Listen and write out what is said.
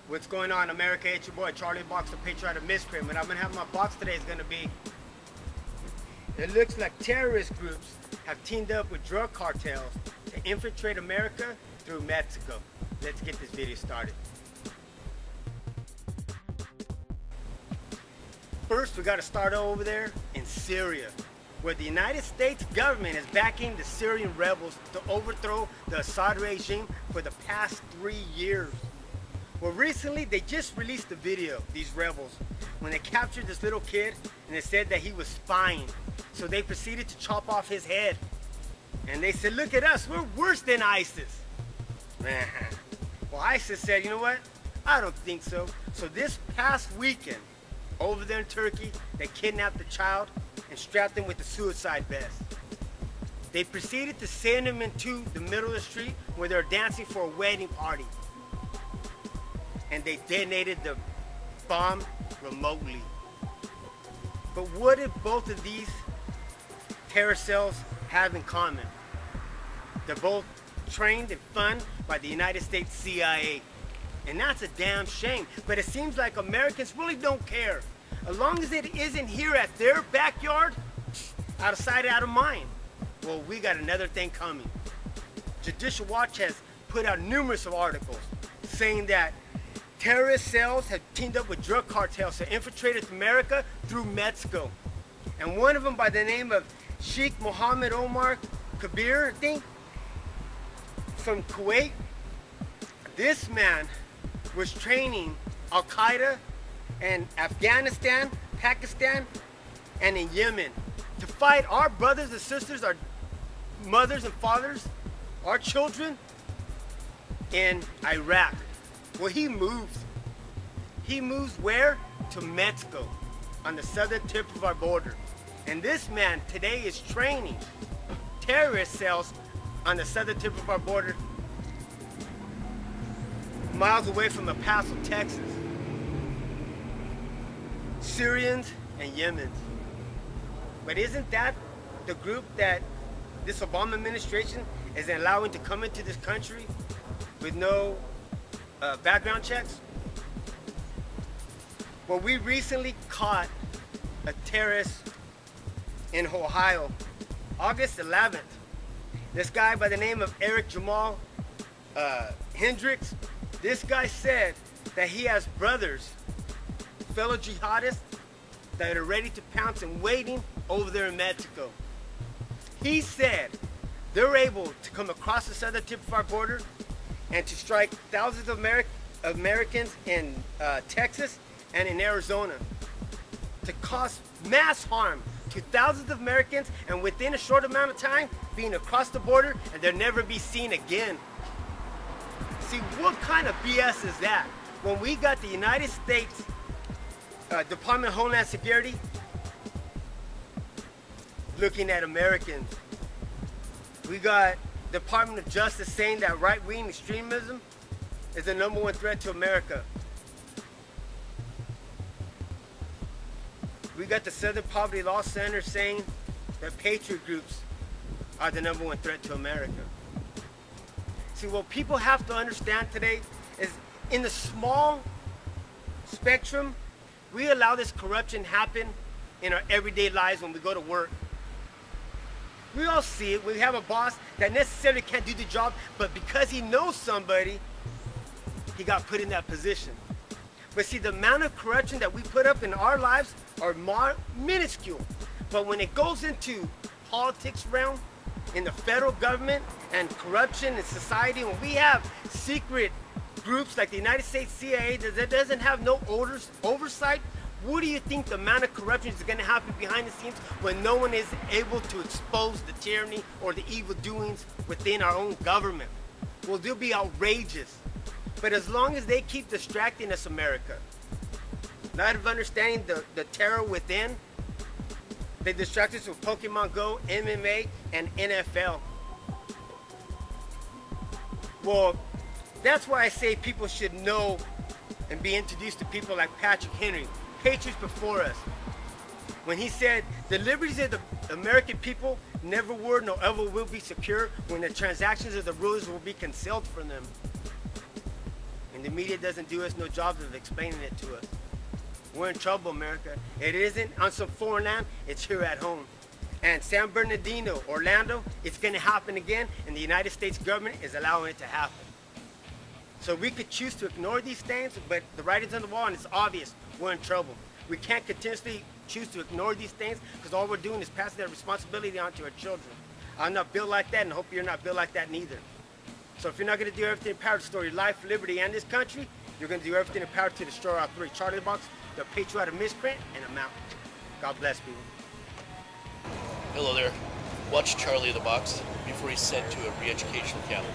What's going on, America? It's your boy charlieinthebox, the patriotic miscreant. What I'm gonna have in my box today is gonna be. It looks like terrorist groups have teamed up with drug cartels to infiltrate America through Mexico. Let's get this video started. First, we gotta start over there in Syria, where the United States government is backing the Syrian rebels to overthrow the Assad regime for the past 3 years. Well, recently they just released a video, these rebels, when they captured this little kid and they said that he was spying. So they proceeded to chop off his head. And they said, look at us, we're worse than ISIS. Well, ISIS said, you know what? I don't think so. So this past weekend, over there in Turkey, they kidnapped the child and strapped him with a suicide vest. They proceeded to send him into the middle of the street where they're dancing for a wedding party. And they detonated the bomb remotely. But what did both of these terror cells have in common? They're both trained and funded by the United States CIA. And that's a damn shame. But it seems like Americans really don't care. As long as it isn't here at their backyard, out of sight, out of mind. Well, we got another thing coming. Judicial Watch has put out numerous of articles saying that terrorist cells have teamed up with drug cartels to infiltrate America through Mexico. And one of them, by the name of Sheikh Mohammed Omar Kabir, I think, from Kuwait, this man was training Al-Qaeda in Afghanistan, Pakistan, and in Yemen to fight our brothers and sisters, our mothers and fathers, our children in Iraq. Well, he moves. He moves where? To Mexico, on the southern tip of our border. And this man today is training terrorist cells on the southern tip of our border, miles away from El Paso, Texas. Syrians and Yemens. But isn't that the group that this Obama administration is allowing to come into this country with no background checks? Well, we recently caught a terrorist in Ohio, August 11th. This guy by the name of Eric Jamal Hendricks, this guy said that he has brothers, fellow jihadists, that are ready to pounce and waiting over there in Mexico. He said they're able to come across the southern tip of our border and to strike thousands of Americans in Texas and in Arizona, to cause mass harm to thousands of Americans, and within a short amount of time being across the border and they'll never be seen again. See, what kind of BS is that? When we got the United States Department of Homeland Security looking at Americans. We got Department of Justice saying that right-wing extremism is the #1 threat to America. We got the Southern Poverty Law Center saying that patriot groups are the #1 threat to America. See, what people have to understand today is in the small spectrum, we allow this corruption happen in our everyday lives when we go to work. We all see it. We have a boss that necessarily can't do the job, but because he knows somebody, he got put in that position. But see, the amount of corruption that we put up in our lives are minuscule. But when it goes into politics realm, in the federal government, and corruption in society, when we have secret groups like the United States CIA that doesn't have no oversight, what do you think the amount of corruption is going to happen behind the scenes when no one is able to expose the tyranny or the evil doings within our own government? Well, they'll be outrageous. But as long as they keep distracting us, America, not of understanding the terror within, they distract us with Pokemon Go, MMA, and NFL. Well, that's why I say people should know and be introduced to people like Patrick Henry, patriots before us. When he said, the liberties of the American people never were nor ever will be secure when the transactions of the rulers will be concealed from them. and the media doesn't do us no job of explaining it to us. We're in trouble, America. It isn't on some foreign land, it's here at home. And San Bernardino, Orlando, it's gonna happen again, and the United States government is allowing it to happen. So we could choose to ignore these things, but the writing's on the wall and it's obvious we're in trouble. We can't continuously choose to ignore these things because all we're doing is passing that responsibility on to our children. I'm not built like that, and I hope you're not built like that neither. So if you're not gonna do everything in power to restore your life, liberty, and this country, you're gonna do everything in power to destroy our three: Charlie Box, the patriotic miscreant, and a mountain. God bless people. Hello there. Watch Charlie in the Box before he's sent to a re-educational camp.